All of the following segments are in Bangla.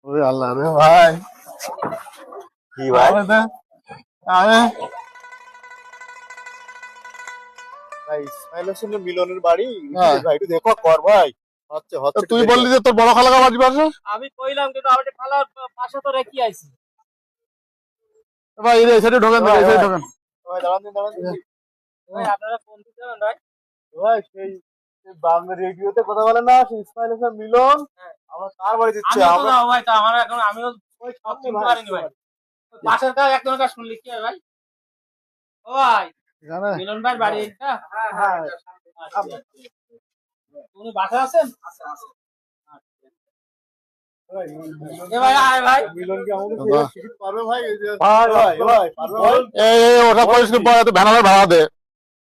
ওরে আল্লাহ রে ভাই, কি ভাই? আরে ভাই ইসমাইল হোসেনের মিলনের বাড়ি। হ্যাঁ। ভাই একটু দেখো কর ভাই। হচ্ছে তো হচ্ছে তুই বললি যে তোর বড় খালাকা বাড়ি পাশে। আমি কইলাম কিন্তু আমার খালার পাশে তো রেখে আইছি। ভাই এই সাইডে ঢোকেন, এই সাইডে ঢোকেন। ভাই দাঁড়ান দিন, দাঁড়ান দিন। ভাই আপনারা ফোন দিতে হবে ভাই। ভাই সেই সেই বাংলা রেডিওতে কথা বলে না, সেই ইসমাইল হোসেন মিলন আমার তার বাড়ি দিচ্ছে। আমিও তো আমরা যাবো ভাই, তা আমার এখন আমিও ওই সব সামনে চিনতে ভাই, পারিনি ভাই। ওই পাশের কাজ একজনের কাজ শুনলি কি হয় ভাই? ও ভাই, এখানে মিলন ভাই বাড়ি এটা? হ্যাঁ উনি বাসায় আছেন? ভাই, এ ভাই আয় ভাই। মিলন কি আমাকে বাহ। টিকিট পারবে ভাই? এই যে ভাই, ভাই ভাই পারবে ভাই? এই ওটা পরিষ্কার পরে তো ভ্যানারে ভাড়া দে।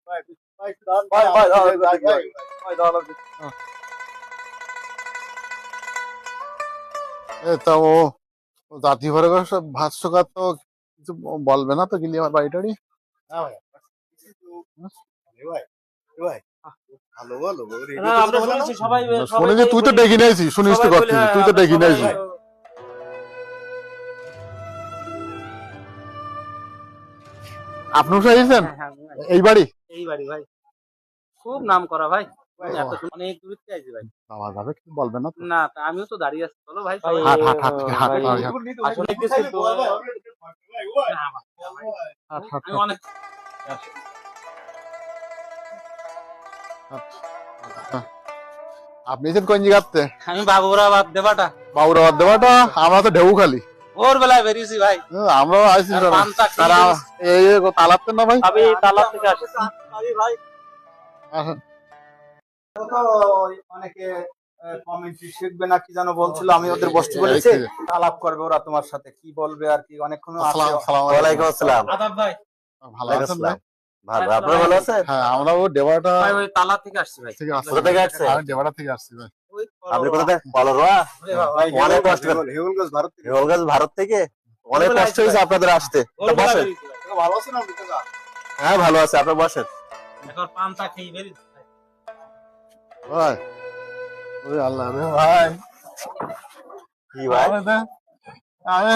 ভাই ভাই দাঁড়ান, ভাই, ভাই, ভাই ভাই, ভাই ভাই দাঁড়ান। তা ও জাতি ভরে সব ভাষ্যকার তো কিছু বলবে না তো গিলি আমার বাড়িটারি। হ্যাঁ ভাই এ ভাই এ ভাই ভালো ভালো না, রেডিওতে আমরা কথা বলে না? শুনেছি সবাই শুনেছি তুই তো ডেকে নিয়েছি, শুনিস তো সবাই কথা, বলে, হ্যাঁ, তুই তো ডেকে সবাই- নিয়েছি। আপনিও চাইছেন হ্যাঁ, হ্যাঁ, ভাই। এই বাড়ি? এই বাড়ি ভাই খুব নাম করা ভাই। ভাই, এত অনেক দূর থেকে আইছি ভাই। পাওয়া যাবে কিছু বলবে না তো? না তা আমিও তো দাঁড়িয়ে আছি, চলো ভাই ভাই, সবাই- হাট, হাট, হাট, হাট, ভাই, হাট, হাট। আসলে কিছু তো- ভাই, ভাই, ভাই, না, ভাই, হাট, হাট, আমি অনেক হাট। আপনি এসেছেন কোন জায়গাতে? আমি বাবুরাবাদ দেবাটা বাবুরাবাদ দেওয়াটা, আমরা তো ঢেউ খালি। ভোর বেলায় বেরিয়েছি ভাই। আমরাও আইসি আর পান্তা খেয়ে তারা এই তালাতেন না ভাই? আমি তালাব থেকে আসছি। ভাই আসেন। তো অনেকে কমেন্ট্রি শিখবে না কি যেন বলছিল, আমি ওদের বসতে বলেছি আলাপ করবে ওরা তোমার সাথে, কি বলবে আর কি অনেকক্ষণ আসসালাম, আসসালাম ওয়ালাইকুম আসসালাম। আদাব ভাই। ভালো ওয়ালাইকুম আছেন ভাই? আসসালাম। ভালো, আপনারা ভালো আছেন? হ্যাঁ, আমরা ও দেওয়াটা ভাই ওই তালা থেকে আসছি ভাই। থেকে আসছি। কোথা থেকে আসছেন? আমি দেওয়াটা থেকে আসছি ভাই। ওই আপনি কোথা থেকে? কলরোয়া? ভাই অনেক কষ্ট করে। হেউলগঞ্জ ভারত থেকে। হেউলগাছ ভারত থেকে? অনেক কষ্ট হয়েছে আপনাদের আসতে। ভোর তো বেলায় বসেন। বেরিয়েছি ভাই। ভালো আছেন আপনি কাকা? হ্যাঁ ভালো আছে, আপনার বসেন। এখন পান্তা খেয়ে বেরিয়েছি ভাই। ভাই, ওরে আল্লাহ রে ভাই, কি ভাই? আমি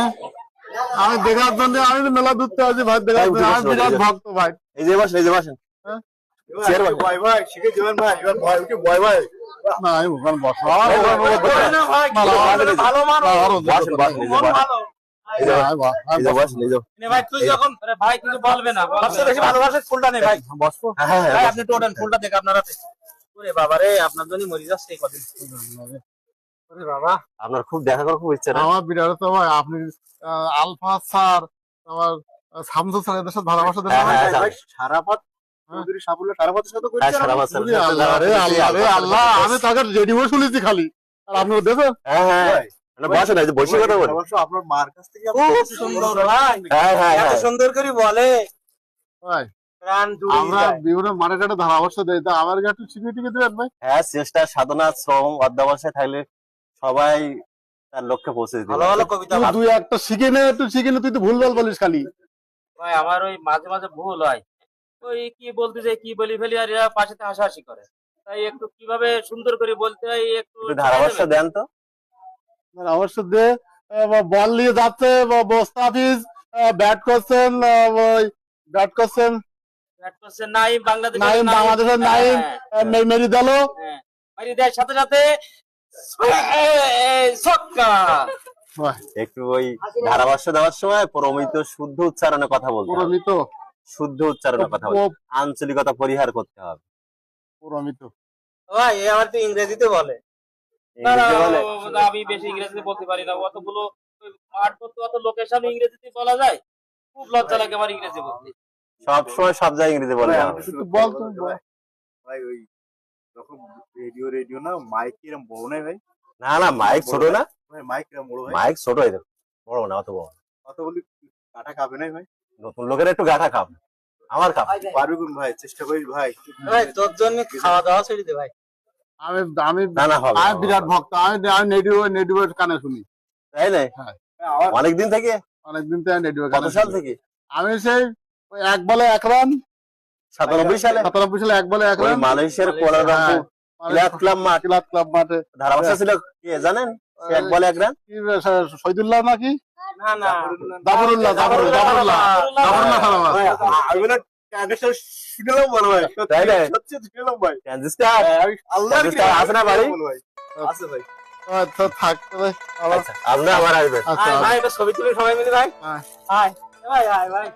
আমি দেখার জন্য আমি তো মেলা দূর থেকে আছি ভাই, দেখার জন্য আমি বিরাট ভক্ত ভাই। এই যে বসেন, এই যে বসেন। চেয়ার বসেন। ভাই ভাই শিখে যাবেন ভাই, এবার ভাই উঠে ভয় ভাই। না আমি ওখানে বসবো, আমার এই, ওখানে এই, বসবো। ওই না ভাই, কি ভালো, বলবে, ভালো মানুষ। না, আরো বসেন, বসেন, এই যে মন বসেন। ভালো। এই যে আমি এই যে বসেন, এই যে। নে ভাই তুই যখন আরে ভাই কিছু বলবে না, সবচেয়ে বেশি ভালোবাসে ফুলটা নেই ভাই। বসবো। হ্যাঁ, হ্যাঁ, ভাই হ্যাঁ, আপনি টোটেন ফুলটা দেখে আপনারা ওরে বাবা রে, আপনার জন্য মরে যাচ্ছে এই কদিন। ওরে বাবা আপনার খুব দেখা করার খুব ইচ্ছে না? আমার বিরাট তো ভাই, আপনি আলফা স্যার, আমার শামসু স্যার, এদের সাথে ভালোবাসা দেন হ্যাঁ, ভাই। হ্যাঁ, ভাই সারাপাত চৌধুরী সাফল্য সারাপাতের সাথে হ্যাঁ, করছেন সারা আপনি? বছর। ওরে আল্লাহ রে আল্লাহ রে আল্লাহ, আমি তাকে রেডিও শুনেছি খালি, আর আপনি দেখেন। হ্যাঁ, হ্যাঁ, ভাই, মানে বসেন, এই যে বসে কথা বলি। অবশ্য আপনার মার কাছ থেকে খুব সুন্দর ভাই, হ্যাঁ, হ্যাঁ, এত হ্যাঁ। সুন্দর করে বলে ভাই প্রাণ জুড়িয়ে আমরা যায়। বিভিন্ন মাঠে ঘাটে ধারাবর্ষ দেই, তা আমার একটু শিখিয়ে টিকে দেবেন ভাই? হ্যাঁ, চেষ্টা, সাধনা, শ্রম, অধ্যবসায় থাকলে সবাই তার লক্ষ্যে পৌঁছে দিতে ভালো পারে। ভালো কবিতা তুই ভাব। দুই একটা শিখে নে, একটু শিখে নে, তুই তো ভুল ভাল বলিস খালি। ভাই আমার ওই মাঝে মাঝে ভুল হয়, ওই কি বলতে যাই কি বলি ফেলি, আর এরা পাশেতে হাসাহাসি করে, তাই একটু কিভাবে সুন্দর করে বলতে হয় একটু একটু ধারাবর্ষ শিখাই দেবেন? দেন তো। ধারাবর্ষ দে, বল নিয়ে যাচ্ছে মোস্তাফিজ, ব্যাট করছেন, ওই ব্যাট করছেন ব্যাট করছে নাইম, বাংলাদেশের নাইম, বাংলাদেশের নাইম, হ্যাঁ, মেরি দিলো। হ্যাঁ। মারি দেয় সাথে সাথে ছক্কা। একটু ওই ধারাভাষ্য দেওয়ার সময় প্রমিত শুদ্ধ উচ্চারণে কথা বলতে হবে। পুরমিত, শুদ্ধ উচ্চারণে কথা বলতে হবে। আঞ্চলিকতা পরিহার করতে হবে। পুরমিত। ভাই এ আমার তো ইংরেজিতে বলে। না, না, ইংরেজি বলে? আমি বেশি ইংরেজিতে বলতে পারি না, অতগুলো পাঠ করতে অত লোকের সামনে ইংরেজিতে বলা যায়, খুব লজ্জা লাগে আমার ইংরেজি বলতে। সব সময় সব জায়গায় ইংরেজি বলে না। একটু বল তো, বল। ভাই ওই যখন রেডিও রেডিও না মাইক এরম বড় নাই ভাই, না না, মাইক ছোট না, ভাই মাইক এরম বড় ভাই, মাইক ছোট, এই দেখো, বড় না, অত বড় না। কত বলি কাটা খাবে নাই ভাই? নতুন লোকের একটু গাঠা খাব, আমার খাব। পারবে কোন ভাই, চেষ্টা করিস ভাই। ভাই তোর জন্য খাওয়া দাওয়া ছেড়ে দে ভাই। আমি আমি না না, হবে, আমি হবে, বিরাট হবে। ভক্ত, আমি নেডিও কানে শুনি তাই না? আমার অনেকদিন থেকে? অনেকদিন থেকে, নেডিও কত কানে সাল শুনি। থেকে? আমি সেই ওই এক বলে এক রান, 97 সালে? 97 সালে এক বলে এক ওই রান, মালয়েশিয়ার কুয়ালালামপুর ক্লাব মাঠ, ক্লাব মাঠে ধারাভাষ্য ছিল কে জানেন? সে এক বলে এক রান। কি শহীদুল্লাহ নাকি না না জাফরুল্লাহ সালামা। তাই না? ভাই ট্রানজিস্টার ট্রানজিস্টার আছে না বাড়ি? আছে ভাই আচ্ছা থাক তবে আবার আচ্ছা, আমরা আবার আসবেন। আচ্ছা ভাই এটা ছবি তুলে সবাই মিলে ভাই হ্যাঁ। ভাই ভাই ভাই